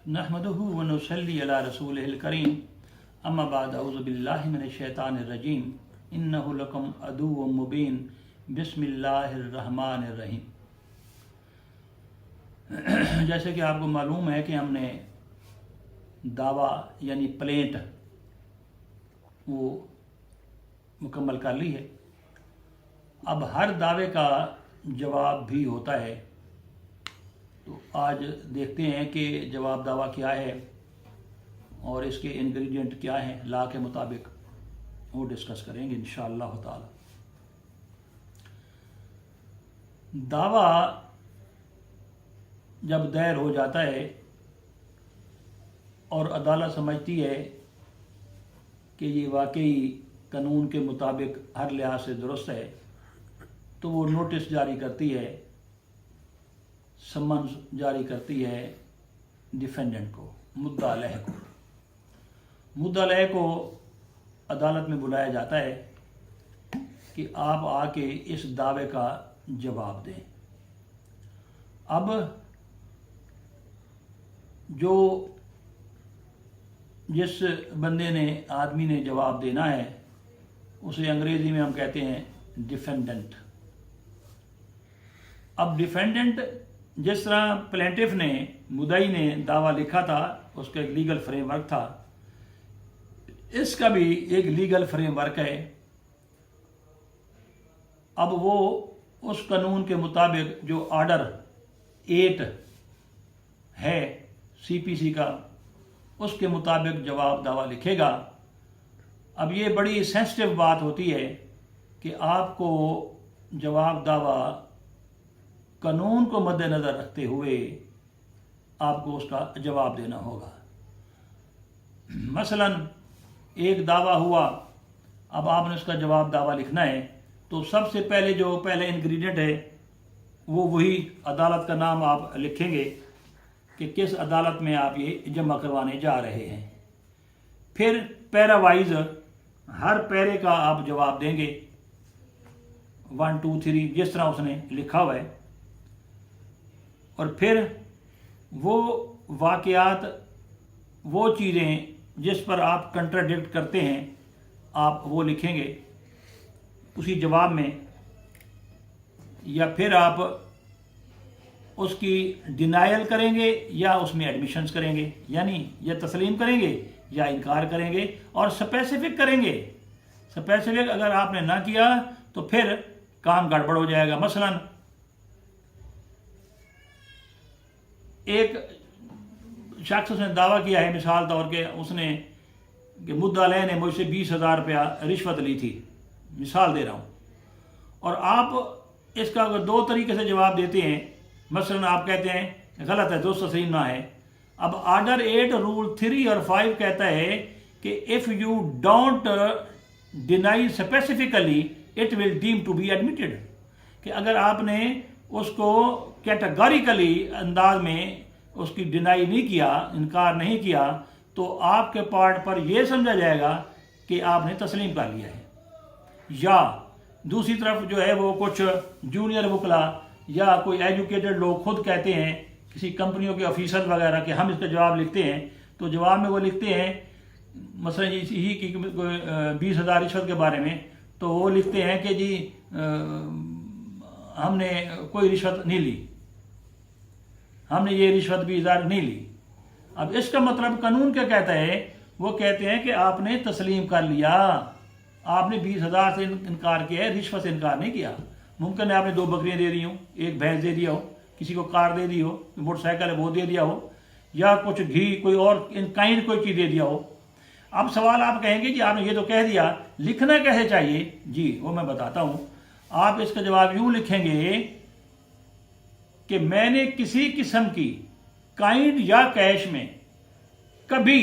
नहमदुहु व नुसल्ली अला रसूलिहिल करीम अम्मा बाद अऊज़ु बिल्लाहि मिनश शैतानिर रजीम इन्नहु लकुम अदुव्वुम मुबीन बिस्मिल्लाहिर रहमानिर रहीम। जैसे कि आपको मालूम है कि हमने दावा यानी प्लेंट वो मुकम्मल कर ली है। अब हर दावे का जवाब भी होता है, तो आज देखते हैं कि जवाब दावा क्या है और इसके इंग्रेडिएंट क्या हैं ला के मुताबिक, वो डिस्कस करेंगे इंशाअल्लाह ताला। दावा जब दायर हो जाता है और अदालत समझती है कि ये वाकई कानून के मुताबिक हर लिहाज से दुरुस्त है, तो वो नोटिस जारी करती है, समन्स जारी करती है डिफेंडेंट को, मुद्दा अलैह को। मुद्दा अलैह को अदालत में बुलाया जाता है कि आप आके इस दावे का जवाब दें। अब जिस बंदे ने, आदमी ने जवाब देना है, उसे अंग्रेज़ी में हम कहते हैं डिफेंडेंट। अब डिफेंडेंट, जिस तरह प्लेंटिफ ने, मुद्दई ने दावा लिखा था, उसका एक लीगल फ्रेमवर्क था, इसका भी एक लीगल फ्रेमवर्क है। अब वो उस कानून के मुताबिक जो ऑर्डर 8 है सीपीसी का, उसके मुताबिक जवाब दावा लिखेगा। अब ये बड़ी सेंसिटिव बात होती है कि आपको जवाब दावा कानून को मद्देनज़र रखते हुए आपको उसका जवाब देना होगा। मसलन एक दावा हुआ, अब आपने उसका जवाब दावा लिखना है, तो सबसे पहले जो पहले इंग्रेडिएंट है वो वही अदालत का नाम आप लिखेंगे कि किस अदालत में आप ये जमा करवाने जा रहे हैं। फिर पैरा वाइज हर पैरे का आप जवाब देंगे, 1 2 3 जिस तरह उसने लिखा हुआ है। और फिर वो वाक़यात, वो चीज़ें जिस पर आप कंट्राडिक्ट करते हैं, आप वो लिखेंगे उसी जवाब में, या फिर आप उसकी डिनायल करेंगे या उसमें एडमिशंस करेंगे, यानी या तस्लीम करेंगे या इनकार करेंगे, और स्पेसिफिक करेंगे। स्पेसिफिक अगर आपने ना किया तो फिर काम गड़बड़ हो जाएगा। मसलन एक शख्स उसने दावा किया है, मिसाल तौर के उसने कि मुद्दा अलैह ने मुझसे 20,000 रुपया रिश्वत ली थी, मिसाल दे रहा हूँ, और आप इसका अगर 2 तरीके से जवाब देते हैं, मसलन आप कहते हैं गलत है, दोस्त तस्लीम ना है। अब ऑर्डर 8 रूल 3 और 5 कहता है कि if you don't deny specifically it will deem to be admitted, कि अगर आपने उसको कैटेगोरिकली अंदाज में उसकी डिनाई नहीं किया, इनकार नहीं किया, तो आपके पार्ट पर यह समझा जाएगा कि आपने तस्लीम कर लिया है। या दूसरी तरफ जो है वो कुछ जूनियर वकला या कोई एजुकेटेड लोग खुद कहते हैं, किसी कंपनियों के ऑफिसर वगैरह, कि हम इसका जवाब लिखते हैं, तो जवाब में वो लिखते हैं मसलन यही कि 20,000 रिश्वत के बारे में, तो वो लिखते हैं कि जी हमने कोई रिश्वत नहीं ली, हमने ये रिश्वत 20,000 नहीं ली। अब इसका मतलब कानून क्या कहता है? वो कहते हैं कि आपने तस्लीम कर लिया, आपने 20,000 से इनकार किया है, रिश्वत से इनकार नहीं किया। मुमकिन है आपने 2 बकरियां दे दी हो, 1 भैंस दे दिया हो, किसी को कार दे दी हो, मोटरसाइकिल है वो दे दिया हो, या कुछ घी कोई और इन काइंड कोई चीज़ दे दिया हो। अब सवाल आप कहेंगे कि आपने ये तो कह दिया, लिखना कैसे चाहिए? जी वो मैं बताता हूँ। आप इसका जवाब यूँ लिखेंगे कि मैंने किसी किस्म की काइंड या कैश में कभी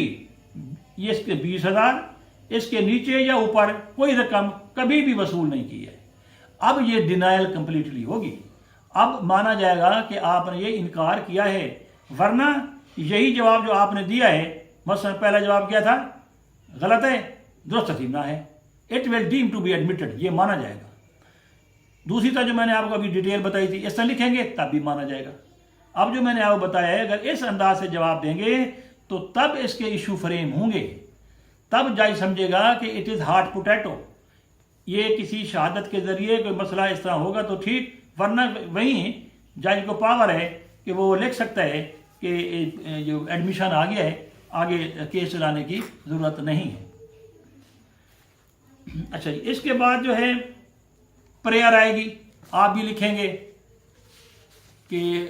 ये इसके 20,000, इसके नीचे या ऊपर कोई रकम कभी भी वसूल नहीं की है। अब ये डिनायल कंप्लीटली होगी। अब माना जाएगा कि आपने ये इनकार किया है, वरना यही जवाब जो आपने दिया है, मसलन पहला जवाब क्या था? गलत है, दुरुस्त तस्लीम है, it will deem to be admitted, ये माना जाएगा। दूसरी तरह जो मैंने आपको अभी डिटेल बताई थी, इस तरह लिखेंगे तब भी माना जाएगा। اب جو میں نے آپ کو بتایا ہے اگر اس انداز سے جواب دیں گے تو تب اس کے ایشو فریم ہوں گے، تب جج سمجھے گا کہ اٹ از ہاٹ پوٹیٹو، یہ کسی شہادت کے ذریعے کوئی مسئلہ اس طرح ہوگا تو ٹھیک، ورنہ وہیں جج کو پاور ہے کہ وہ لکھ سکتا ہے کہ جو ایڈمیشن آ گیا ہے آگے کیس چلانے کی ضرورت نہیں ہے۔ اچھا جی، اس کے بعد جو ہے پریئر آئے گی، آپ بھی لکھیں گے کہ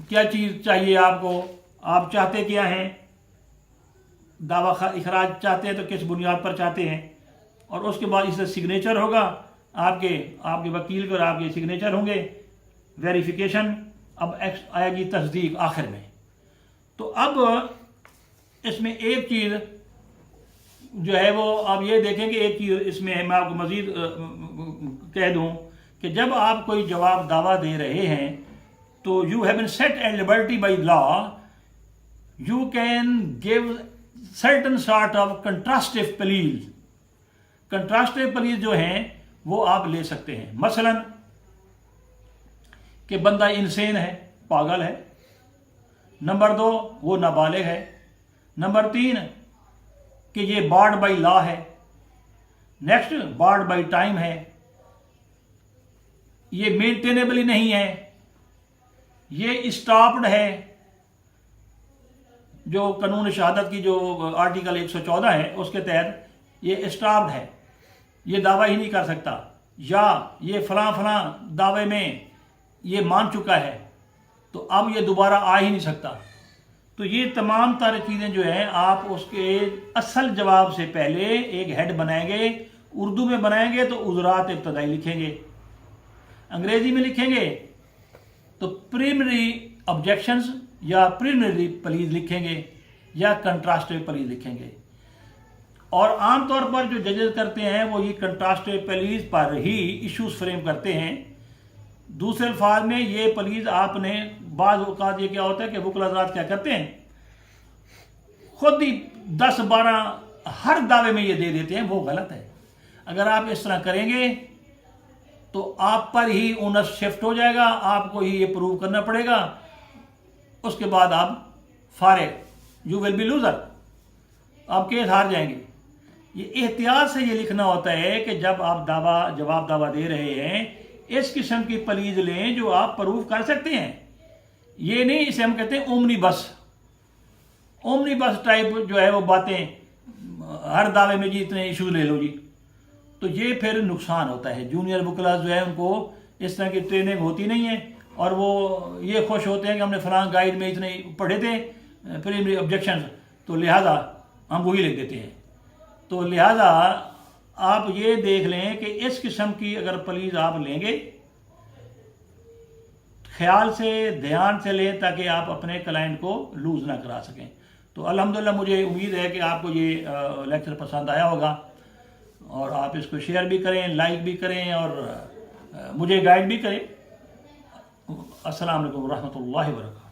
کیا چیز چاہیے آپ کو، آپ چاہتے کیا ہیں، دعویٰ اخراج چاہتے ہیں تو کس بنیاد پر چاہتے ہیں، اور اس کے بعد اس سے سگنیچر ہوگا آپ کے وکیل کے اور آپ کے سگنیچر ہوں گے، ویریفیکیشن، اب آئے گی تصدیق آخر میں۔ تو اب اس میں ایک چیز جو ہے وہ آپ یہ دیکھیں کہ ایک چیز اس میں میں آپ کو مزید کہہ دوں کہ جب آپ کوئی جواب دعویٰ دے رہے ہیں تو you have been set and liberty by law, you can give certain sort of contrastive pleas. Contrastive pleas جو ہیں وہ آپ لے سکتے ہیں، مثلا کہ بندہ انسین ہے، پاگل ہے، نمبر 2 وہ نابالغ ہے، نمبر 3 کہ یہ بارڈ بائی لا ہے، نیکسٹ بارڈ بائی ٹائم ہے، یہ مینٹینیبل ہی نہیں ہے، یہ اسٹاپڈ ہے، جو قانون شہادت کی جو آرٹیکل 114 ہے اس کے تحت یہ اسٹاپڈ ہے، یہ دعویٰ ہی نہیں کر سکتا، یا یہ فلاں فلاں دعوے میں یہ مان چکا ہے تو اب یہ دوبارہ آ ہی نہیں سکتا۔ تو یہ تمام تر چیزیں جو ہیں آپ اس کے اصل جواب سے پہلے ایک ہیڈ بنائیں گے، اردو میں بنائیں گے تو عذرات ابتدائی لکھیں گے، انگریزی میں لکھیں گے تو پریمنری آبجیکشنز یا پریمنری پلیز لکھیں گے یا کنٹراسٹیو پلیز لکھیں گے، اور عام طور پر جو ججز کرتے ہیں وہ یہ کنٹراسٹیو پلیز پر ہی ایشوز فریم کرتے ہیں۔ دوسرے الفاظ میں یہ پلیز آپ نے بعض اوقات یہ کیا ہوتا ہے کہ وکلا حضرات کیا کرتے ہیں خود ہی 10-12 ہر دعوے میں یہ دے دیتے ہیں، وہ غلط ہے۔ اگر آپ اس طرح کریں گے تو آپ پر ہی اونس شفٹ ہو جائے گا، آپ کو ہی یہ پروو کرنا پڑے گا، اس کے بعد آپ فارغ، یو ول بی لوزر، آپ کیس ہار جائیں گے۔ یہ احتیاط سے یہ لکھنا ہوتا ہے کہ جب آپ جواب دعویٰ دے رہے ہیں اس قسم کی پلیز لیں جو آپ پروف کر سکتے ہیں، یہ نہیں اسے ہم کہتے ہیں اومنی بس ٹائپ جو ہے وہ باتیں، ہر دعوے میں جی اتنے ایشو لے لو جی، تو یہ پھر نقصان ہوتا ہے۔ جونیئر وکلا جو ہے ان کو اس طرح کی ٹریننگ ہوتی نہیں ہے اور وہ یہ خوش ہوتے ہیں کہ ہم نے فلاں گائیڈ میں اتنے پڑھے تھے پریمنری آبجیکشنز، تو لہٰذا ہم وہی لکھ دیتے ہیں۔ تو لہٰذا آپ یہ دیکھ لیں کہ اس قسم کی اگر پلیز آپ لیں گے خیال سے، دھیان سے لیں تاکہ آپ اپنے کلائنٹ کو لوز نہ کرا سکیں۔ تو الحمدللہ مجھے امید ہے کہ آپ کو یہ لیکچر پسند آیا ہوگا، اور آپ اس کو شیئر بھی کریں، لائک بھی کریں، اور مجھے گائیڈ بھی کریں۔ السلام علیکم ورحمۃ اللہ وبرکاتہ۔